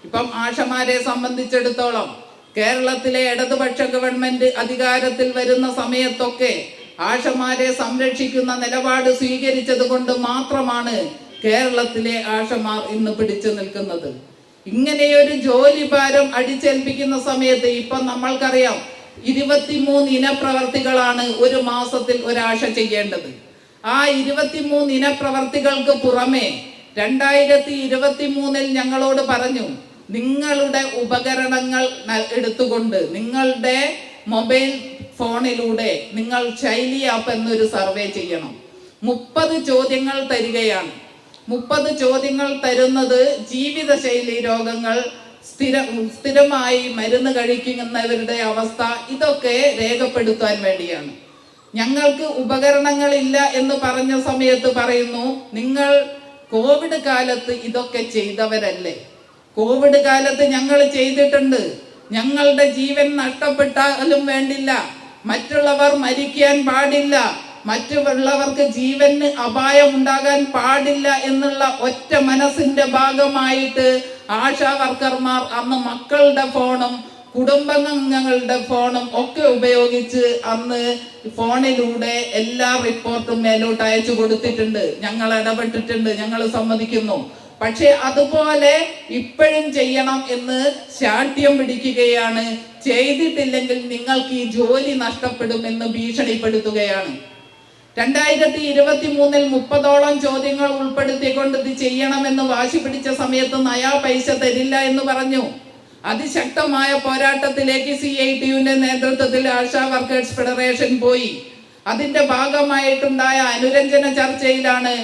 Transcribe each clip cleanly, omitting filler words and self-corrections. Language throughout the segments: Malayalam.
ഇപ്പം ആശമാരെ സംബന്ധിച്ചിടത്തോളം കേരളത്തിലെ ഇടതുപക്ഷ ഗവൺമെന്റ് അധികാരത്തിൽ വരുന്ന സമയത്തൊക്കെ ആശമാരെ സംരക്ഷിക്കുന്ന നിലപാട് സ്വീകരിച്ചത് കൊണ്ട് മാത്രമാണ് കേരളത്തിലെ ആശമാർ ഇന്ന് പിടിച്ചു നിൽക്കുന്നത്. ഇങ്ങനെയൊരു ജോലി ഭാരം അടിച്ചേൽപ്പിക്കുന്ന സമയത്ത് ഇപ്പം നമ്മൾക്കറിയാം 23 ഇനപ്രവർത്തികളാണ് ഒരു മാസത്തിൽ ഒരാശ ചെയ്യേണ്ടത്. ആ 23 ഇനപ്രവർത്തികൾക്ക് പുറമെ 2023 ഞങ്ങളോട് പറഞ്ഞു, നിങ്ങളുടെ ഉപകരണങ്ങൾ എടുത്തുകൊണ്ട് നിങ്ങളുടെ മൊബൈൽ ഫോണിലൂടെ നിങ്ങൾ ശൈലി ആപ്പ് എന്നൊരു സർവേ ചെയ്യണം. 30 ചോദ്യങ്ങൾ തരികയാണ്. 30 ചോദ്യങ്ങൾ തരുന്നത് ജീവിതശൈലി രോഗങ്ങൾ, സ്ഥിരമായി മരുന്ന് കഴിക്കുന്നവരുടെ അവസ്ഥ, ഇതൊക്കെ രേഖപ്പെടുത്താൻ വേണ്ടിയാണ്. ഞങ്ങൾക്ക് ഉപകരണങ്ങളില്ല എന്ന് പറഞ്ഞ സമയത്ത് പറയുന്നു, നിങ്ങൾ കോവിഡ് കാലത്ത് ഇതൊക്കെ ചെയ്തവരല്ലേ? കോവിഡ് കാലത്ത് ഞങ്ങൾ ചെയ്തിട്ടുണ്ട്. ഞങ്ങളുടെ ജീവൻ നഷ്ടപ്പെട്ടാലും വേണ്ടില്ല, മറ്റുള്ളവർ മരിക്കാൻ പാടില്ല, മറ്റുള്ളവർക്ക് ജീവന് അപായം ഉണ്ടാകാൻ പാടില്ല എന്നുള്ള ഒറ്റ മനസ്സിന്റെ ഭാഗമായിട്ട് ആശാ വർക്കർമാർ അന്ന് മക്കളുടെ ഫോണും കുടുംബാംഗങ്ങളുടെ ഫോണും ഒക്കെ ഉപയോഗിച്ച് അന്ന് ഫോണിലൂടെ എല്ലാ റിപ്പോർട്ടും മേലോട്ട് അയച്ചു കൊടുത്തിട്ടുണ്ട്. ഞങ്ങൾ ഇടപെട്ടിട്ടുണ്ട്, ഞങ്ങൾ സമ്മതിക്കുന്നു. പക്ഷെ അതുപോലെ ഇപ്പോഴും ചെയ്യണം എന്ന് ശാഠ്യം പിടിക്കുകയാണ്. ചെയ്തിട്ടില്ലെങ്കിൽ നിങ്ങൾക്ക് ഈ ജോലി നഷ്ടപ്പെടുമെന്ന് ഭീഷണിപ്പെടുത്തുകയാണ്. 2023 30ഓളം ചോദ്യങ്ങൾ ഉൾപ്പെടുത്തിക്കൊണ്ട് ഇത് ചെയ്യണമെന്ന് വാശി പിടിച്ച സമയത്ത് നയാ പൈസ തരില്ല എന്ന് പറഞ്ഞു. അതിശക്തമായ പോരാട്ടത്തിലേക്ക് CITUവിന്റെ നേതൃത്വത്തിൽ ആശാ വർക്കേഴ്സ് ഫെഡറേഷൻ പോയി. അതിന്റെ ഭാഗമായിട്ടുണ്ടായ അനുരഞ്ജന ചർച്ചയിലാണ്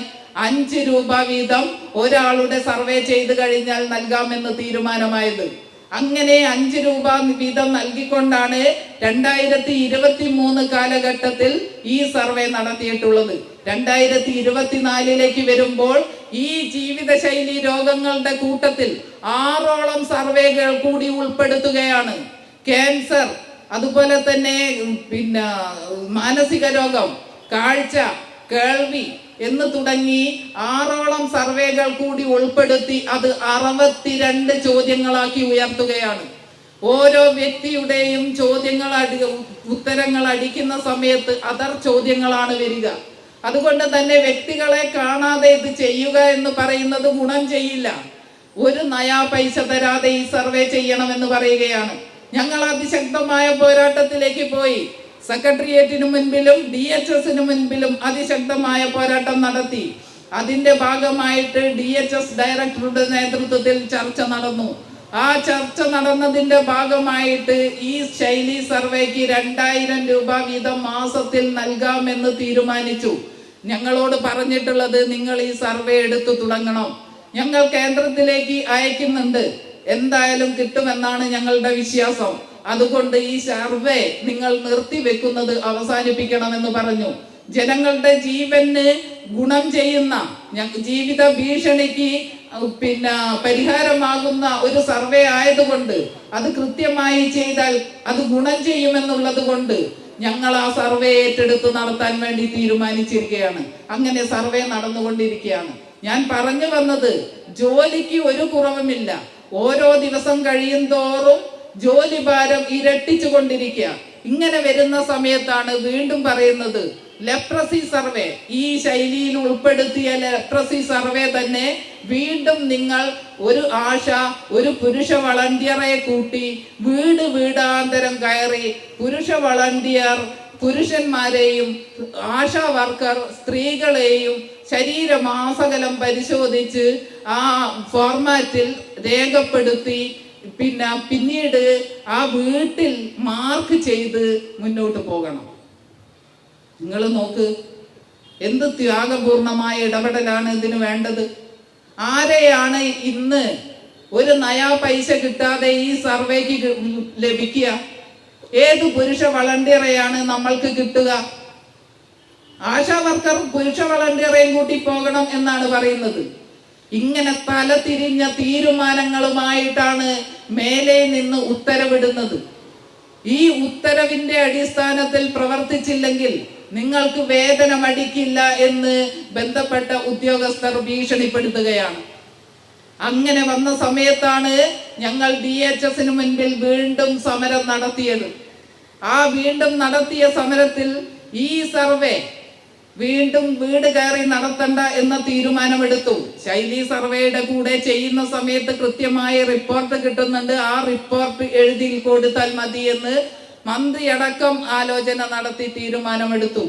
5 രൂപ വീതം ഒരാളുടെ സർവേ ചെയ്ത് കഴിഞ്ഞാൽ നൽകാമെന്ന് തീരുമാനമായത്. അങ്ങനെ 5 രൂപ വീതം നൽകിക്കൊണ്ടാണ് 2023 കാലഘട്ടത്തിൽ ഈ സർവേ നടത്തിയിട്ടുള്ളത്. 2024 വരുമ്പോൾ ഈ ജീവിതശൈലി രോഗങ്ങളുടെ കൂട്ടത്തിൽ 6ഓളം സർവേകൾ കൂടി ഉൾപ്പെടുത്തുകയാണ്. ക്യാൻസർ, അതുപോലെ തന്നെ മാനസിക രോഗം, കാഴ്ച, കേൾവി എന്ന് തുടങ്ങി 6ഓളം സർവേകൾ കൂടി ഉൾപ്പെടുത്തി അത് 62 ചോദ്യങ്ങളാക്കി ഉയർത്തുകയാണ്. ഓരോ വ്യക്തിയുടെയും ഉത്തരങ്ങൾ അടിക്കുന്ന സമയത്ത് അതർ ചോദ്യങ്ങളാണ് വരിക. അതുകൊണ്ട് തന്നെ വ്യക്തികളെ കാണാതെ ഇത് ചെയ്യുക എന്ന് പറയുന്നത് ഗുണം ചെയ്യില്ല. ഒരു നയാ പൈസ തരാതെ ഈ സർവേ ചെയ്യണമെന്ന് പറയുകയാണ്. ഞങ്ങൾ അതിശക്തമായ പോരാട്ടത്തിലേക്ക് പോയി. സെക്രട്ടേറിയറ്റിനു മുൻപിലും DHSന് മുൻപിലും അതിശക്തമായ പോരാട്ടം നടത്തി. അതിന്റെ ഭാഗമായിട്ട് DHS ഡയറക്ടറുടെ നേതൃത്വത്തിൽ ചർച്ച നടന്നു. ആ ചർച്ച നടന്നതിന്റെ ഭാഗമായിട്ട് ഈ ശൈലി സർവേക്ക് 2000 രൂപ വീതം മാസത്തിൽ നൽകാമെന്ന് തീരുമാനിച്ചു. ഞങ്ങളോട് പറഞ്ഞിട്ടുള്ളത്, നിങ്ങൾ ഈ സർവേ എടുത്തു തുടങ്ങണം, ഞങ്ങൾ കേന്ദ്രത്തിലേക്ക് അയക്കുന്നുണ്ട്, എന്തായാലും കിട്ടുമെന്നാണ് ഞങ്ങളുടെ വിശ്വാസം. അതുകൊണ്ട് ഈ സർവേ നിങ്ങൾ നിർത്തിവെക്കുന്നത് അവസാനിപ്പിക്കണമെന്ന് പറഞ്ഞു. ജനങ്ങളുടെ ജീവന് ഗുണം ചെയ്യുന്ന, ജീവിത ഭീഷണിക്ക് പരിഹാരമാകുന്ന ഒരു സർവേ ആയതുകൊണ്ട് അത് കൃത്യമായി ചെയ്താൽ അത് ഗുണം ചെയ്യുമെന്നുള്ളത് കൊണ്ട് ഞങ്ങൾ ആ സർവേ ഏറ്റെടുത്ത് നടത്താൻ വേണ്ടി തീരുമാനിച്ചിരിക്കുകയാണ്. അങ്ങനെ സർവേ നടന്നുകൊണ്ടിരിക്കുകയാണ്. ഞാൻ പറഞ്ഞു വന്നത്, ജോലിക്ക് ഒരു കുറവുമില്ല. ഓരോ ദിവസം കഴിയും തോറും ജോലി ഭാരം ഇരട്ടിച്ചു കൊണ്ടിരിക്കുക. ഇങ്ങനെ വരുന്ന സമയത്താണ് വീണ്ടും പറയുന്നത്, ലെപ്രസി സർവേ, ഈ ശൈലിയിൽ ഉൾപ്പെടുത്തിയ ലെപ്രസി സർവേ തന്നെ വീണ്ടും നിങ്ങൾ ഒരു പുരുഷ വളണ്ടിയറെ കൂട്ടി വീട് വീടാന്തരം കയറി പുരുഷന്മാരെയും ആശാ വർക്കർ സ്ത്രീകളെയും ശരീരമാസകലം പരിശോധിച്ച് ആ ഫോർമാറ്റിൽ രേഖപ്പെടുത്തി പിന്നീട് ആ വീട്ടിൽ മാർക്ക് ചെയ്ത് മുന്നോട്ട് പോകണം. നിങ്ങൾ നോക്ക്, എന്ത് ത്യാഗപൂർണമായ ഇടപെടലാണ് ഇതിന് വേണ്ടത്. ആരെയാണ് ഇന്ന് ഒരു നയാ പൈസ കിട്ടാതെ ഈ സർവേക്ക് ലഭിക്കുക? ഏത് പുരുഷ വളണ്ടിയറെയാണ് നമ്മൾക്ക് കിട്ടുക? ആശാ വർക്കർ പുരുഷ വളണ്ടിയറേയും കൂട്ടി പോകണം എന്നാണ് പറയുന്നത്. ഇങ്ങനെ തലതിരിഞ്ഞ തീരുമാനങ്ങളുമായിട്ടാണ് മേലെ നിന്ന് ഉത്തരവിടുന്നത്. ഈ ഉത്തരവിന്റെ അടിസ്ഥാനത്തിൽ പ്രവർത്തിച്ചില്ലെങ്കിൽ നിങ്ങൾക്ക് വേതനം അടിക്കില്ല എന്ന് ബന്ധപ്പെട്ട ഉദ്യോഗസ്ഥർ ഭീഷണിപ്പെടുത്തുകയാണ്. അങ്ങനെ വന്ന സമയത്താണ് ഞങ്ങൾ DHS മുൻപിൽ വീണ്ടും സമരം നടത്തിയത്. ആ വീണ്ടും നടത്തിയ സമരത്തിൽ ഈ സർവേ വീണ്ടും വീട് കയറി നടത്തണ്ട എന്ന തീരുമാനമെടുത്തു. ശൈലി സർവേയുടെ കൂടെ ചെയ്യുന്ന സമയത്ത് കൃത്യമായ റിപ്പോർട്ട് കിട്ടുന്നുണ്ട്. ആ റിപ്പോർട്ട് എഴുതി കൊടുത്താൽ മതി എന്ന് മന്ത്രി അടക്കം ആലോചന നടത്തി തീരുമാനമെടുത്തു.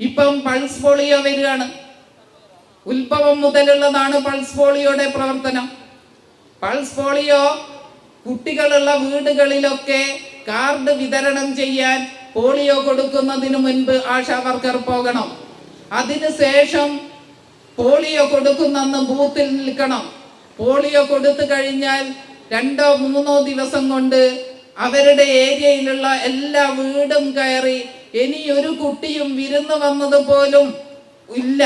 ഇപ്പം പൾസ് പോളിയോ വരികയാണ്. ഉത്ഭവം മുതലുള്ളതാണ് പൾസ് പോളിയോയുടെ പ്രവർത്തനം. പൾസ് പോളിയോ കുട്ടികളുള്ള വീടുകളിലൊക്കെ കാർഡ് വിതരണം ചെയ്യാൻ പോളിയോ കൊടുക്കുന്നതിന് മുൻപ് ആശാ വർക്കർ പോകണം. അതിനുശേഷം പോളിയോ കൊടുക്കുന്ന ബൂത്തിൽ നിൽക്കണം. പോളിയോ കൊടുത്തു കഴിഞ്ഞാൽ 2-3 ദിവസം കൊണ്ട് അവരുടെ ഏരിയയിലുള്ള എല്ലാ വീടും കയറി ഇനി ഒരു കുട്ടിയും വിരുന്ന് വന്നത് പോലും ഇല്ല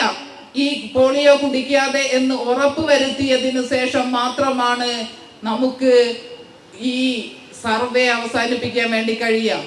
ഈ പോളിയോ കുടിക്കാതെ എന്ന് ഉറപ്പ് വരുത്തിയതിനു ശേഷം മാത്രമാണ് നമുക്ക് ഈ സർവേ അവസാനിപ്പിക്കാൻ വേണ്ടി കഴിയാം.